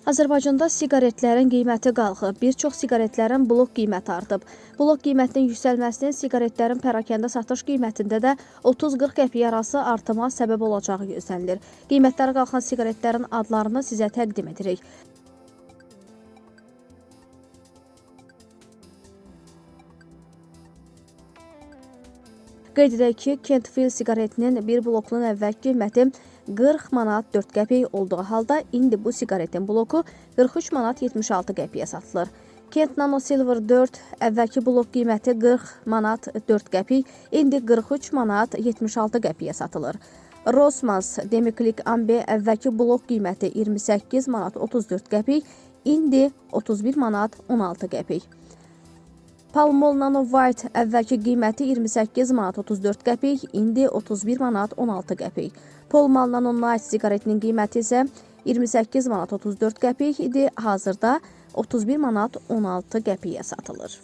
Azərbaycanda siqaretlərin qiyməti qalxıb. Bir çox siqaretlərin blok qiyməti artıb. Blok qiymətinin yüksəlməsinin siqaretlərin pərakəndə satış qiymətində də 30-40 qəpik arası artıma səbəb olacağı gözlənilir. Qiymətləri qalxan siqaretlərin adlarını sizə təqdim edirik. Qeyd edək ki, Kentfield siqaretinin bir blokunun əvvəl qiyməti 40 manat 4 qəpik olduğu halda indi bu siqaretin bloku 43 manat 76 qəpiyə satılır. Kent Nano Silver 4 əvvəlki blok qiyməti 40 manat 4 qəpik, indi 43 manat 76 qəpiyə satılır. Rossmann Demiclick Amber əvvəlki blok qiyməti 28 manat 34 qəpik, indi 31 manat 16 qəpik. Palmol Nano White əvvəlki qiyməti 28 manat 34 qəpik, indi 31 manat 16 qəpik. Palmol Nano Night siqaretinin qiyməti isə 28 manat 34 qəpik idi, hazırda 31 manat 16 qəpiyə satılır.